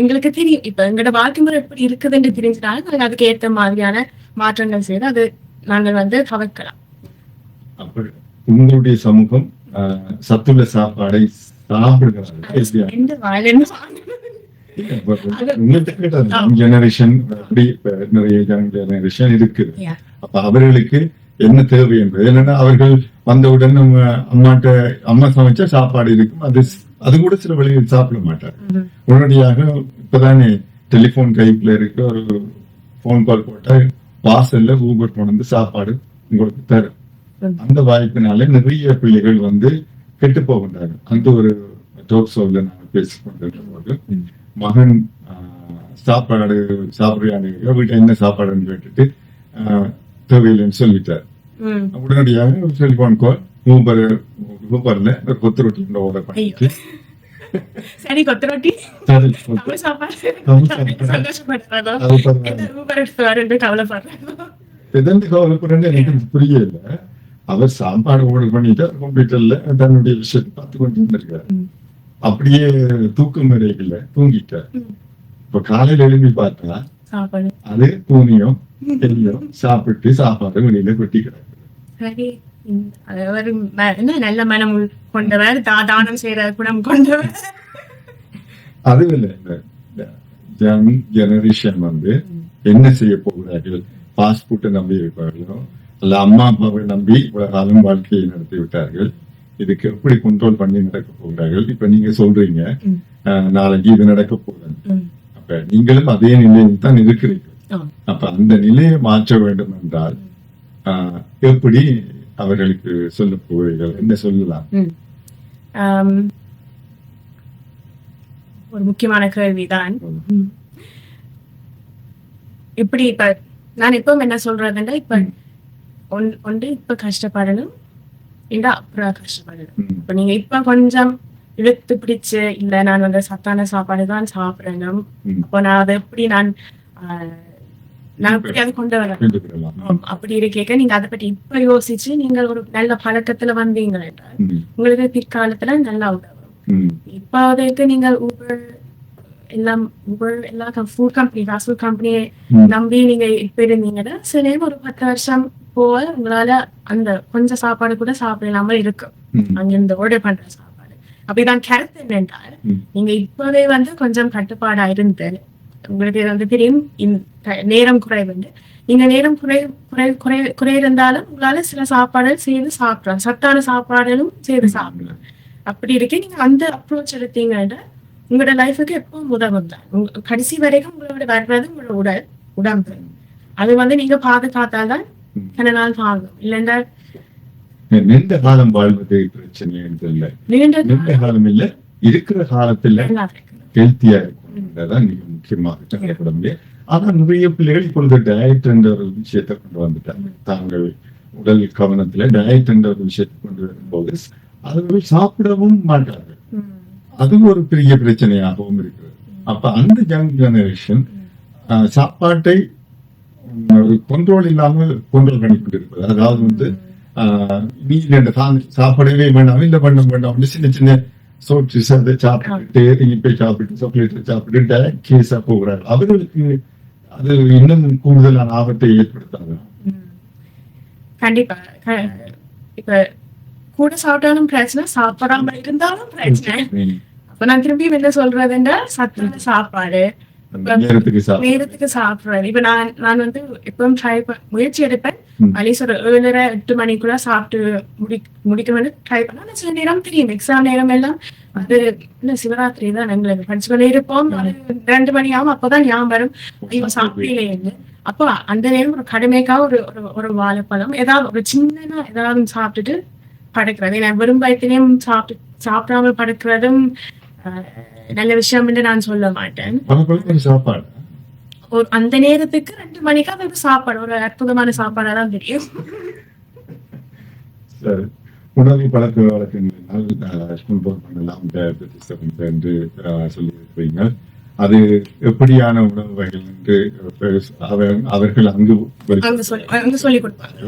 எங்களுக்கு தெரியும் இப்ப எங்களோட வாழ்க்கை முறை எப்படி இருக்குதுன்னு தெரிஞ்சுனாலும் நாங்க அதுக்கு ஏற்ற மாதிரியான மாற்றங்கள் செய்து அது நாங்கள் தவிர்க்கலாம். அப்படி உங்களுடைய சமூகம் சத்துள்ள சாப்பாடை ஜெனரேஷன் அப்படி நிறைய ஜெனரேஷன் இருக்குது. அப்ப அவர்களுக்கு என்ன தேவை என்பது என்னன்னா அவர்கள் வந்தவுடன் நம்ம அம்மா சமைச்ச சாப்பாடு இருக்கும், அது கூட சில வழியில் சாப்பிட மாட்டார். உடனடியாக இப்பதானே டெலிபோன் கைக்குள்ள இருக்கு, ஒரு போன் கால் போட்டா வாசல்ல ஊபர் கொண்டு சாப்பாடு உங்களுக்கு தரும். அந்த வாய்ப்பினால நிறைய பிள்ளைகள் கெட்டு போகின்றார்கள். அந்த ஒரு டோக் ஷோல நாங்க பேசிக் கொண்டிருந்த போது மகன் சாப்பாடு சாப்பிடுறாங்க, வீட்டுல என்ன சாப்பாடுன்னு கேட்டுட்டு தேவையில்லைன்னு சொல்லிட்டார். உடனடியாக டெலிபோன் கால் ஊபர்ல கொத்து ரொட்டி ஆர்டர் பண்ணிட்டு சரி கொத்து ரொட்டி கவலைப்படுறேன்னு எனக்கு புரியல. அவர் சாப்பாடு ஆர்டர் பண்ணிட்டு கம்ப்யூட்டர்ல தன்னுடைய விஷயத்தை பார்த்து கொண்டு இருந்திருக்காரு. அப்படியே தூக்கம் வரையில தூங்கிட்டார். இப்ப காலையில எழுப்பி பார்த்தா அது பூனியும் எல்லாம் சாப்பிட்டு சாப்பாடு வெளியில கொட்டி கிடக்கு. நல்ல மனம் கொண்டவர், தானம் செய்யற குணம் கொண்டவர். அது இல்ல இந்த யங் ஜெனரேஷன் என்ன செய்ய போகிறார்கள்? ஃபாஸ்ட் ஃபுட்டை நம்பி இருப்பார்களோ அல்ல அம்மா அப்பாவை நம்பி காலம் வாழ்க்கையை நடத்தி விட்டார்கள். இதுக்கு எப்படி கண்ட்ரோல் பண்ணி நடக்க போகிறார்கள்? இப்ப நீங்க சொல்றீங்க நாளைக்கு இது நடக்க போகுது. அப்ப நீங்களும் அதே நிலையில் தான் இருக்கிறீர்கள். அப்ப அந்த நிலையை மாற்ற வேண்டும் என்றால் எப்படி அவர்களுக்கு சொல்ல போகிறீர்கள்? என்ன சொல்லலாம்? ஒரு முக்கியமான கேள்விதான். இப்படி இப்ப நான் எப்பவும் என்ன சொல்றதுன்னா இப்ப ஒன்று இப்ப கஷ்டப்படணும், இல்ல அப்புறம் கஷ்டப்படணும். இப்ப நீங்க இப்ப கொஞ்சம் இழுத்து பிடிச்சு இல்ல நான் சத்தான சாப்பாடு தான் சாப்பிடணும், அப்போ நான் அதை எப்படி நான் எப்படி அதை கொண்டு வரலாம் அப்படி இருக்க நீங்க அதை பற்றி இப்ப யோசிச்சு நீங்கள் ஒரு நல்ல பழக்கத்துல வந்தீங்க என்றால் உங்களுக்கு பிற்காலத்துல நல்லா உதவும். இப்ப அதற்கு நீங்கள் எல்லாம் எல்லா ஃபுட் கம்பெனி ஃபாஸ்ட் ஃபுட் கம்பெனியை ம். நம்பி நீங்க இப்ப இருந்தீங்கன்னா சில நேரம் ஒரு 10 வருஷம் போக உங்களால அந்த கொஞ்சம் சாப்பாடு கூட சாப்பிட இல்லாம இருக்கும் ம். அங்கிருந்து ஆர்டர் பண்ற சாப்பாடு. அப்படிதான் கருத்து என்னென்றால் ம். நீங்க இப்பவே வந்து கொஞ்சம் கட்டுப்பாடா இருந்து உங்களுக்கு வந்து தெரியும் நேரம் குறைவு. நீங்க நேரம் குறை இருந்தாலும் உங்களால சில சாப்பாடுகள் செய்து சாப்பிடலாம், சத்தான சாப்பாடுகளும் செய்து சாப்பிடலாம். அப்படி இருக்கு நீங்க அந்த அப்ரோச் எடுத்தீங்கன்னா உங்களோட லைஃபுக்கு எப்பவும் உதவும் தான். கடைசி வரைக்கும் உங்களோட வர்றது உங்களோட உடம்பு. அது வந்து நீங்க பாதுகாத்தாதான் சில நாள் வாங்கும். இல்லைன்னா நீண்ட காலம் வாழ்வது பிரச்சனை இல்லை, நீண்ட காலம் இல்ல இருக்கிற காலத்துல ஹெல்த்தியா இருக்கும்ன்றதான் மிக முக்கியமாக கருதப்பட முடியும். ஆனா நிறைய பிள்ளைகள் இப்பொழுது டயட் என்ற ஒரு விஷயத்தை கொண்டு வந்துட்டாங்க. தாங்கள் உடல் கவனத்துல டயட் என்ற ஒரு விஷயத்தை கொண்டு வரும்போது அவர்கள் சாப்பிடவும் மாட்டார்கள். அது ஒரு பெரிய பிரச்சனையாகவும் இருக்கிறது. அப்ப அந்த யங் ஜெனரேஷன் சாப்பாட்டை ஒரு கண்ட்ரோல் இல்லாமல் கண்ட்ரோல் பண்ணி கொண்டிருப்பது. அதாவது வந்து நீ சாப்பிடவே வேண்டாம், இல்ல பண்ண வேண்டாம், சின்ன சின்ன சோட்ஸ் அதை சாப்பிட்டு இனிப்பை சாப்பிட்டு சாக்லேட் சாப்பிட்டு டயட் கேஸா போகிறார்கள். அவர்களுக்கு அது இன்னும் கூடுதலான ஆபத்தை ஏற்படுத்தாது. கண்டிப்பா. இப்ப கூட சாப்பிட்டாலும் பிரச்சனை, சாப்பிடாம இருந்தாலும் பிரச்சனை. அப்ப நான் திரும்பியும் என்ன சொல்றதுன்னா சத்தான சாப்பாடு நேரத்துக்கு சாப்பிடுறது. இப்ப நான் வந்து எப்பவும் முயற்சி எடுப்பேன். அட்லீஸ்ட் ஒரு 7:30-8 மணிக்குள்ள சாப்பிட்டு முடிக்கணும்னு ட்ரை பண்ணா சில நேரம் தெரியும் எக்ஸாம் நேரம் எல்லாம் அது இல்ல சிவராத்திரி தான் எங்களுக்கு படிச்சு கொண்டே இருப்போம். அது 2 மணி ஆகும். அப்பதான் ஞாபகம் வரும் ஐயோ சாப்பிடலையே. அப்போ அந்த நேரம் ஒரு கடுமைக்கா ஒரு வாழைப்பழம் ஏதாவது ஒரு சின்னதா ஏதாவது சாப்பிட்டுட்டு படுக்கிறது. நான் வெறும் வயிற்றிலையும் சாப்பிடாமல் படுக்கிறதும் நல்ல விஷயம் என்று நான் சொல்ல மாட்டேன். சாப்பாடு அந்த நேரத்துக்கு 2 மணிக்கு அது ஒரு சாப்பாடு, ஒரு அற்புதமான சாப்பாடாதான் தெரியும். உணவு பழக்க வழக்கங்களினால் பண்ணலாம் என்று சொல்லியிருக்கிறீங்க. அது எப்படியான உணவு வகைகள் என்று அவர்கள் அங்கு சொல்லிக் கொடுப்பாங்க.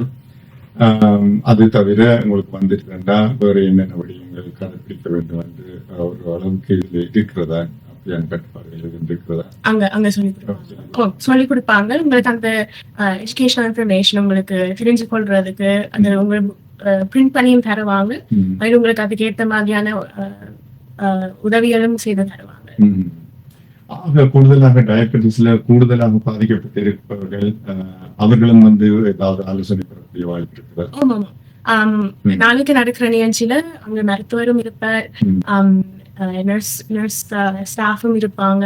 அது தவிர உங்களுக்கு வந்துட்டு வேற என்னென்ன வடிவங்கள் கடைபிடிக்க வேண்டும் என்று ஒரு அளவுக்கு இதுல இருக்கிறதா, அப்படியான கட்டுப்பாடுகள் இருக்கிறதா? அங்க சொல்லிக் கொடுப்பாங்க. உங்களுக்கு அந்த எஜுகேஷனல் இன்ஃபர்மேஷன் உங்களுக்கு தெரிஞ்சு கொள்றதுக்கு அந்த உங்களுக்கு பிரிண்ட் பண்ணியும் தருவாங்க. அது உங்களுக்கு அதுக்கு ஏற்ற மாதிரியான உதவிகளும் செய்து தருவாங்க. கூடுதலாக டயபெட்டிஸ்ல கூடுதலாக பாதிக்கப்பட்டிருப்பவர்கள் அவர்களும் வந்து ஏதாவது ஆலோசனை பெறக்கூடிய வாய்ப்பு இருக்கிறது. ஆமா, நாளைக்கு நடக்கிற நிகழ்ச்சியில அங்க மருத்துவரும் இருப்பார், நர்ஸ் ஸ்டாஃபும் இருப்பாங்க.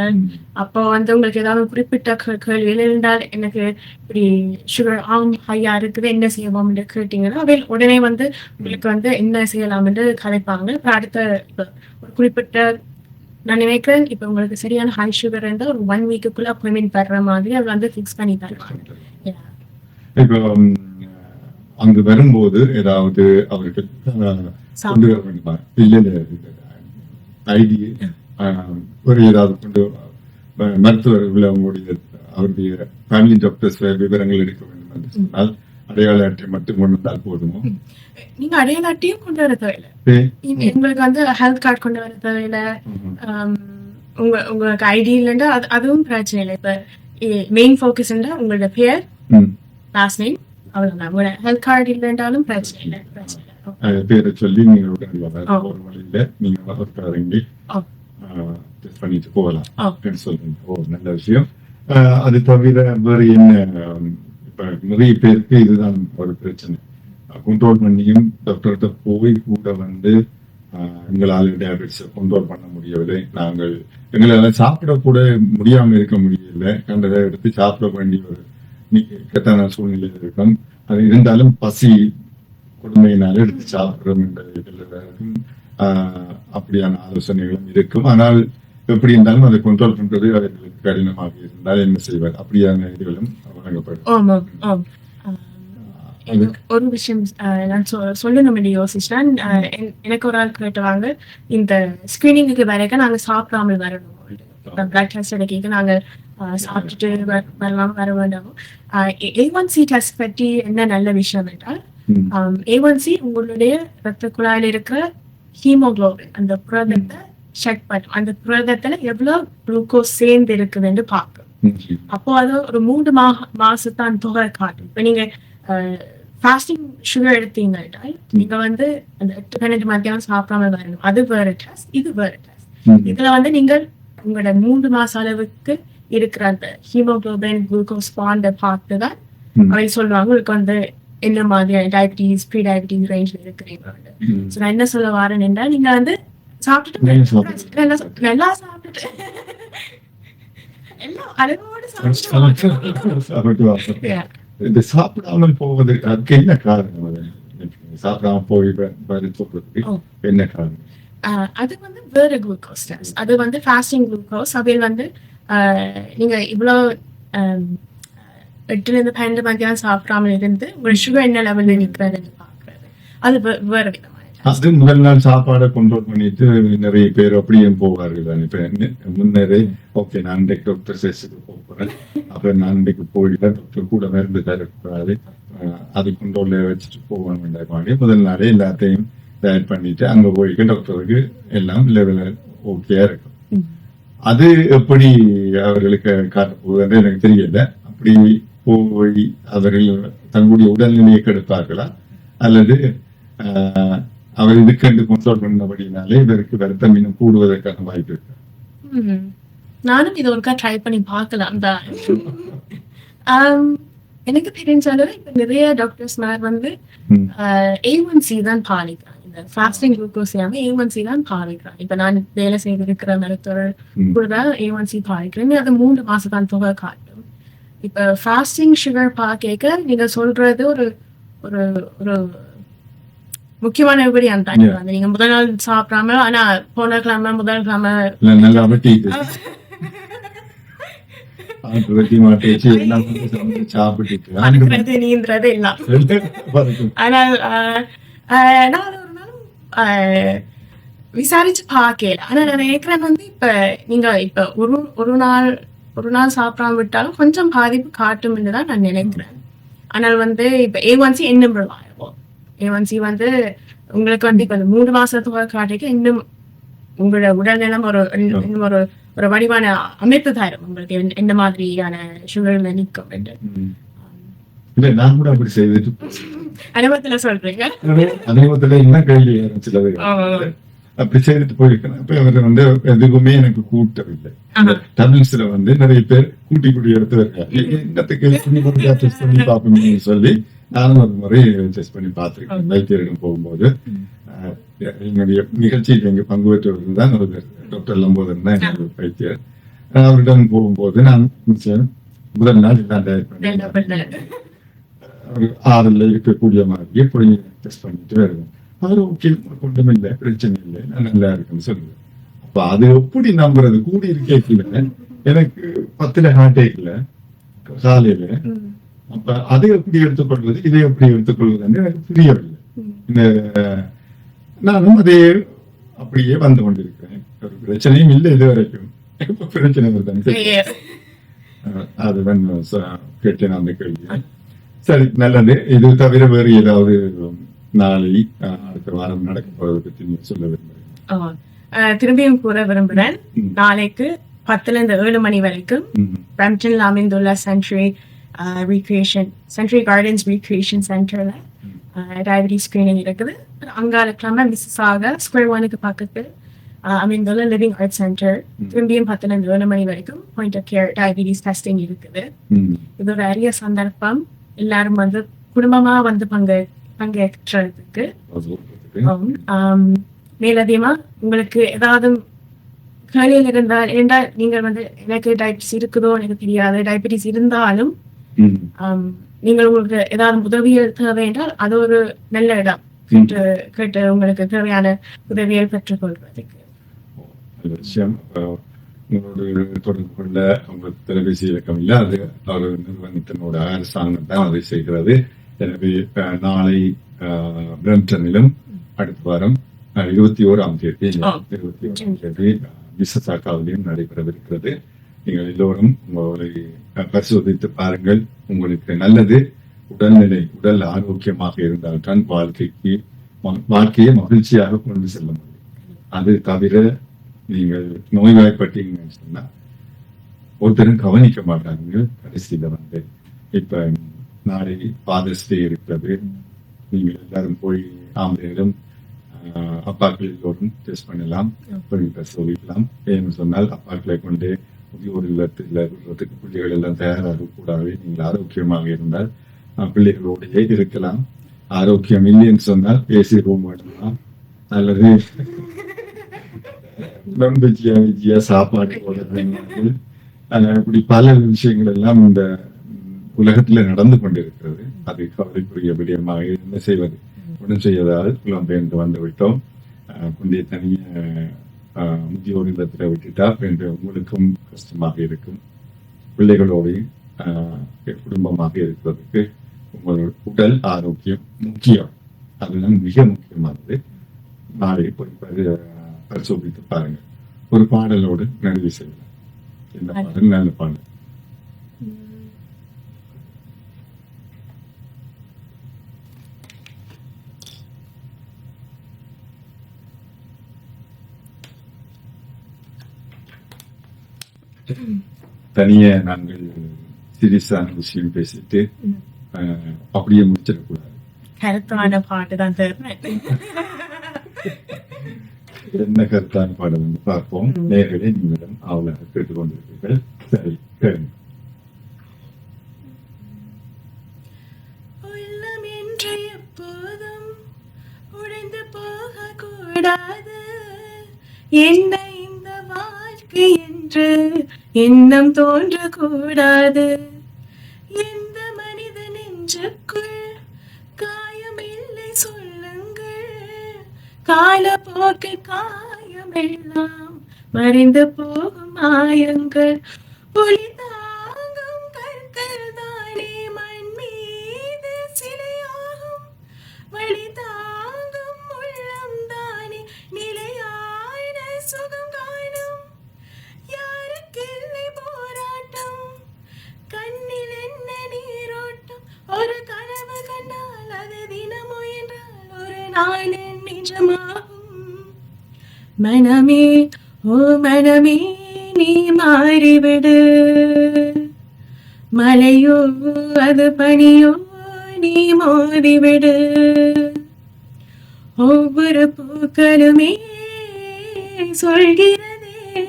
அப்போ வந்து உங்களுக்கு ஏதாவது குறிப்பிட்ட கேள்விகள் இருந்தால் எனக்கு இப்படி சுகர் ஹையா இருக்குது என்ன செய்வோம் என்று கேட்டீங்கன்னா அவை உடனே வந்து உங்களுக்கு வந்து என்ன செய்யலாம் என்று கதைப்பாங்க. அடுத்த ஒரு குறிப்பிட்ட நான் நினைக்கிறேன் இப்ப உங்களுக்கு சரியான ஹை சுகர் இருந்தா ஒரு 1 வீக்குள்ள அப்பாயின்மெண்ட் தர்ற மாதிரி அது வந்து ஃபிக்ஸ் பண்ணி தருவாங்க. இப்போ அங்கு வரும்போது ஏதாவது அவருக்கு கொண்டு வர வேண்டுமா? இல்ல ஐடி ஒரு ஏதாவது கொண்டு மருத்துவர்கள் அவருடைய ஃபேமிலி டாக்டர்ஸ் விவரங்கள் எடுக்க வேண்டும் என்று சொன்னால் அடையாள அட்டை மட்டும் கொண்டு வந்தால் போதுமோ? நீங்க அடையாள அட்டையும் கொண்டு வர தேவையில்லை. உங்களுக்கு வந்து ஹெல்த் கார்டு கொண்டு வர தேவையில்லை. உங்களுக்கு ஐடி இல்லைன்னா அதுவும் பிரச்சனை இல்லை. இப்ப மெயின் ஃபோக்கஸ் உங்களோட பேர் லாஸ்ட் நேம் அவ்வளவுதான். உங்களோட ஹெல்த் கார்டு இல்லைன்றாலும் பிரச்சனை இல்லை. பேரை சொல்லி நீங்க ஒரு வழியில நீங்க டெஸ்ட் பண்ணிட்டு போகலாம் சொல்றீங்க. நல்ல விஷயம். அது தவிர வேறு என்ன? இப்ப நிறைய பேருக்கு இதுதான் ஒரு பிரச்சனை. கண்ட்ரோல் பண்ணியும் டாக்டர்கிட்ட போய் கூட வந்து எங்களால் டயபெட்டிஸை கண்ட்ரோல் பண்ண முடியவில்லை, நாங்கள் எங்களால் சாப்பிட கூட முடியாம இருக்க முடியல, கண்டதை எடுத்து சாப்பிட வேண்டிய ஒரு இக்கட்டான சூழ்நிலையில் இருக்கும். அது இருந்தாலும் பசி கொடுமையினால எடுத்து சாப்பிடுறோம் என்ற அப்படியான ஆலோசனைகளும் இருக்கும். ஆனால் எப்படி இருந்தாலும் அதை கண்ட்ரோல் பண்றது அவர்களுக்கு கடினமாக இருந்தால் என்ன செய்வார்? அப்படியான இதுகளும் வழங்கப்படும். ஒரு விஷயம் நான் சொல்லணும் என்று யோசிச்சேன். எனக்கு ஒரு ஆள் கேட்டுவாங்க, இந்த ஸ்கிரீனிங்குக்கு வரைக்கும் நாங்க சாப்பிடாமல் வரணும், பிளட் டெஸ்ட் எடுக்க நாங்க சாப்பிட்டுட்டு வரலாம் வர வேண்டாம். A1C டெஸ்ட் பற்றி என்ன நல்ல விஷயம் என்றால் A1C உங்களுடைய ரத்த குழாயில் இருக்கிற ஹீமோகுளோபின் அந்த புரதத்தை செக் பண்ணும். அந்த புரதத்துல எவ்வளவு குளுக்கோஸ் சேர்ந்து இருக்குதுன்னு பார்க்கும். அப்போ அது ஒரு 3 மாசத்தான் தொகை காட்டும். இப்ப நீங்க ஃபாஸ்டிங் சுகர் எடுத்தீங்கன்னா நீங்க வந்து அந்த 8-12 மத்தியானம் சாப்பிடாம வரணும். அது வேற டெஸ்ட், இது வேற டெஸ்ட். இதுல வந்து நீங்கள் உங்களோட 3 மாச அளவுக்கு இருக்கிற அந்த ஹீமோகுளோபின் குளுக்கோஸ் பாண்ட பார்த்துதான் அவை சொல்லுவாங்க உங்களுக்கு வந்து என்ன மாதிரியான டயபிட்டிஸ் ப்ரீ டயபிட்டிஸ் ரேஞ்ச்ல இருக்கிறீங்க. நான் என்ன சொல்ல வரேன்னா நீங்க வந்து சாப்பிட்டுட்டு நல்லா சாப்பிட்டுட்டு எல்லாம் அளவோடு சாப்பிட்டு இந்த சாப்பிடாமல் போவது அதுக்கு என்ன காரணம்? சாப்பிடாம போய் சொல்றதுக்கு என்ன காரணம்? அது வந்து வேற குளுக்கோஸ் டெஸ்ட். அது வந்து ஃபாஸ்டிங் குளுக்கோஸ். அதில் வந்து நீங்க இவ்வளவு 8-12 மத்தியானம் சாப்பிடாமல் இருந்து ஒரு சுகர் என்ன லெவல்ல நிற்கிறதுன்னு பாக்குறது. அது வேற விதமான அது முதல் நாள் சாப்பாடை கண்ட்ரோல் பண்ணிட்டு நிறைய பேர் அப்படியே போவார்கள். இப்ப முன்னரே ஓகே நான் இன்றைக்கு டாக்டர் செஸ்ஸுக்கு போறேன், அப்புறம் நான் இன்றைக்கு போயிட்டு டாக்டர் கூட மருந்து தரக்கூடாது, அது கண்ட்ரோல்ல வச்சுட்டு போகணும். முதல் நாளே எல்லாத்தையும் தயார் பண்ணிட்டு அங்க போயிட்டு டாக்டருக்கு எல்லாம் லெவல ஓகேயா இருக்கும். அது எப்படி அவர்களுக்கு காட்ட போகுதுன்னு எனக்கு தெரியல. அப்படி போய் அவர்கள் தங்களுடைய உடல்நிலையை கெடுப்பார்களா அல்லது அவர் இதுக்கென்று கண்ட்ரோல் பண்ணபடினாலே இதற்கு வருத்தம் இன்னும் கூடுவதற்கான வாய்ப்பு இருக்கு. நானும் இதை ஒருக்கா ட்ரை பண்ணி பார்க்கலாம் தான். எனக்கு தெரிஞ்சாலும் இப்ப நிறைய டாக்டர்ஸ் வந்து A1C தான் பாதிக்கிறாங்க. இந்த ஃபாஸ்டிங் குளுக்கோஸ் A1C தான் பாதிக்கிறாங்க. இப்ப நான் வேலை செய்திருக்கிற மருத்துவர் கூட A1C பாதிக்கிறேன். அது 3 மாசம் தான் தொகை காட்டும். இப்ப ஃபாஸ்டிங் சுகர் பார்க்க நீங்க சொல்றது ஒரு ஒரு ஒரு முக்கியமான எப்படி அந்த நீங்க முதல் நாள் சாப்பிடாம ஆனா போன கிழமை முதல் கிழமை நல்லா சாப்பிட்டு நீன்றது எல்லாம். ஆனால் நான் ஒரு நாளும் விசாரிச்சு பார்க்கல. ஆனா நான் நினைக்கிறேன் வந்து இப்ப நீங்க இப்ப ஒரு நாள் சாப்பிடாம விட்டாலும் கொஞ்சம் பாதிப்பு காட்டும் தான் நான் நினைக்கிறேன். ஆனால் வந்து இப்ப A1C இன்னும் ரிலையபிள். A1C வந்து உங்களுக்கு வந்து இப்ப 3 மாசத்துக்கு காட்டிக்க இன்னும் உங்களோட உடல்நலம் இன்னும் ஒரு வடிவான அமைப்பு தரும் உங்களுக்கு எந்த மாதிரியான சுகர்ல நிற்கும் என்று. நான் கூட அப்படி செய்துட்டு அனுபவத்துல சொல்றீங்க. அனுபவத்துல என்ன கேள்வி ஆரம்பிச்சது அப்படி செய்துட்டு போயிருக்கேன். அப்ப அவர் வந்து எதுவுமே எனக்கு கூட்டவில்லை. தமிழ்ஸ்ல வந்து நிறைய பேர் கூட்டி எடுத்து இருக்காங்க. என்னத்துக்கு டெஸ்ட் பண்ணி பார்ப்போம்னு சொல்லி நானும் ஒரு முறை டெஸ்ட் பண்ணி பார்த்திருக்கேன். வைத்தியரிடம் போகும்போது என்னுடைய நிகழ்ச்சியில் எங்க பங்கு பெற்றவர்கள் தான் ஒரு டாக்டர் லம்போதன் தான் என்னுடைய வைத்தியர். அவரிடம் போகும்போது நான் முதல் நாள் இதான் டயட் பண்ணி 6ல் இருக்கக்கூடிய மாதிரி எப்படி டெஸ்ட் பண்ணிட்டு வருவேன். அது ஓகே ஒன்றும் இல்லை, பிரச்சனை இல்லை, நான் நல்லா இருக்குன்னு சொல்லுவேன். அப்ப அது எப்படி நம்புறது? கூடி இருக்கேன் எனக்கு 10ல் ஹார்ட் அட்டாக்ல காலையில. அப்ப அதை எப்படி எடுத்துக்கொள்வது, இதை எப்படி எடுத்துக்கொள்வதுன்னு எனக்கு புரியவில்லை. இந்த நானும் அதே அப்படியே வந்து கொண்டிருக்கிறேன். ஒரு பிரச்சனையும் இல்லை இது வரைக்கும். பிரச்சனை வருது அதுதான் கேட்டேன் அந்த கேள்வி. சரி, நல்லது. இது தவிர வேறு ஏதாவது நாளை அடுத்த வாரம் நடக்க போறதை பத்தி நீங்க சொல்ல விரும்புறேன்? திரும்பியும் கூற விரும்புறேன். நாளைக்கு 10லிருந்து 7 மணி வரைக்கும் பிரம்டன்ல அமைந்துள்ள சென்ட்ரி கார்டன்ஸ் ரீக்ரியேஷன் சென்டர்ல டயபிட்டிஸ் ஸ்கிரீனிங் இருக்குது. அங்காளக்கிழமை மிஸ்ஸாக ஸ்கொயர் 1க்கு பக்கத்தில் அமைந்துள்ள லிவிங் ஆர்ட் சென்டர் திரும்பியும் 10லிருந்து 7 மணி வரைக்கும் point of care diabetes testing இருக்குது. இது ஒரு அரிய சந்தர்ப்பம். எல்லாரும் வந்து குடும்பமா வந்து பங்கேற்றதுக்கு. மேலதிகமா உங்களுக்கு ஏதாவது கேள்வியில் இருந்தால் என்றால் நீங்கள் வந்து எனக்கு டயபிட்டிஸ் இருக்குதோ எனக்கு தெரியாது, டயபிட்டிஸ் இருந்தாலும் நீங்கள் உங்களுக்கு ஏதாவது உதவியல் தேவை என்றால் அது ஒரு நல்ல இடம் கேட்டு உங்களுக்கு தேவையான உதவியை பெற்றுக்கொள்வதற்கு. விஷயம் உங்களோட தொடர்பு கொள்ள உங்களுக்கு தொலைபேசி இலக்கம் இல்லை. அது ஒரு நிறுவனத்தினோட அரசாங்கம் தான் அதை செய்கிறது. எனவே நாளை பிரம்டனிலும் அடுத்த வாரம் 21ஆம் தேதி மிஸ்ஸாகாவிலும் நடைபெறவிருக்கிறது. நீங்கள் எல்லோரும் உங்களை பரிசோதித்து பாருங்கள். உங்களுக்கு நல்லது. உடல் ஆரோக்கியமாக இருந்தால் தான் வாழ்க்கையை மகிழ்ச்சியாக கொண்டு செல்ல முடியும். அது தவிர நீங்கள் நோய்வாய்ப்பட்டீங்கன்னு சொன்னா ஒருத்தரும் கவனிக்க மாட்டாங்க. கடைசியில வந்து இப்ப நாளைக்கு ஃபாதர்ஸ் டே இருக்கிறது, நீங்கள் எல்லாரும் போய் ஆம்பளைகளும் அப்பாக்கள் எல்லோரும் டெஸ்ட் பண்ணலாம், சொல்லிக்கலாம். ஏன்னு சொன்னால் அப்பாக்களை கொண்டு முதியோர் இல்லத்தில் விடுறதுக்கு பிள்ளைகள் எல்லாம் தயாராக கூடாது. நீங்கள் ஆரோக்கியமாக இருந்தால் பிள்ளைகளோடையே இருக்கலாம். ஆரோக்கியம் இல்லைன்னு சொன்னால் ஏசி ரூம் வேணுமா அல்லது வெஜ்ஜியா சாப்பாடு போடுறது, இப்படி பல விஷயங்கள் எல்லாம் இந்த உலகத்துல நடந்து கொண்டிருக்கிறது. அது கவலைக்குரிய விடயமாக என்ன செய்வது? ஒன்றும் செய்வதால் புலம்பெயர்ந்து வந்து விட்டோம். குண்டிய தனிய முதியோர் இல்லத்துல விட்டுட்டா என்று உங்களுக்கும் கஷ்டமாக இருக்கும். பிள்ளைகளோடு குடும்பமாக இருக்கிறதுக்கு உங்கள் உடல் ஆரோக்கியம் முக்கியம். அதுதான் மிக முக்கியமானது. நாளை போய் பரிசோதித்து பாருங்க. ஒரு பாடலோடு நிறைவு செய்யலாம். இந்த பாடல் நல்ல பாடல். தனிய நாங்கள் சீரியஸான விஷயம் பேசிட்டு அப்படியே முடிச்சிடக்கூடாது. கருத்தான பாட்டு தான் தருறேன். என்ன கருத்தான பாடல் வந்து பார்ப்போம். நேர்களே நீங்களும் அவளாக கேட்டுக்கொண்டிருக்கிறீர்கள். சரி, கேளுங்க. உள்ளம் என்று எப்போதும் உடைந்து போக கூடாது, என்ன இந்த வாழ்க்கை என்று எண்ணம் தோன்றக்கூடாது. எந்த மனித நெஞ்சுக்குள் காயம் இல்லை சொல்லுங்கள், காலப்போக்கு காயமெல்லாம் மறைந்து போகும் மாயங்கள். ஒளி தாங்கும் கற்கள் தானே மண் மீது சிலையாகும், வழி தாங்கும் உள்ளம் தானே நிலையான சுகம் காணும். யாருக்கில்லை போராட்டம், கண்ணில் என்ன நீரோட்டம், ஒரு கனவு கண்டால் அது தினமோ என்றால் ஒரு நாள் நிஜமாகும். மனமே ஓ மனமே நீ மாறிவிடு, மலையோ அது பனியோ நீ மோதிவிடு. ஒவ்வொரு பூக்களுமே சொல்கிறதே,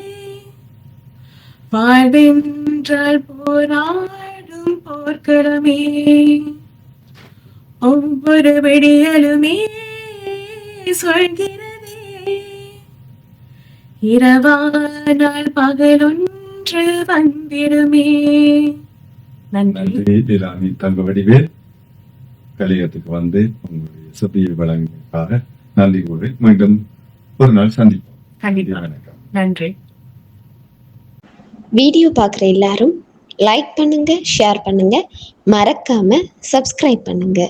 வாழ்வென்றால் போராடும் போர்க்களமே. ஒவ்வொரு விடியலுமே சொல்கிறதே, இரவானால் பகலொன்று வந்திடுமே. நன்றி திலானி தங்க வடிவேல். கலையத்துக்கு வந்து உங்களுடைய சபையை வழங்கியதற்காக நன்றி கூறி மீண்டும் ஒரு நாள் சந்திப்போம். கண்டிப்பா. நன்றி. வீடியோ பார்க்குற எல்லாரும் லைக் பண்ணுங்க, ஷேர் பண்ணுங்க, மறக்காம சப்ஸ்கிரைப் பண்ணுங்க.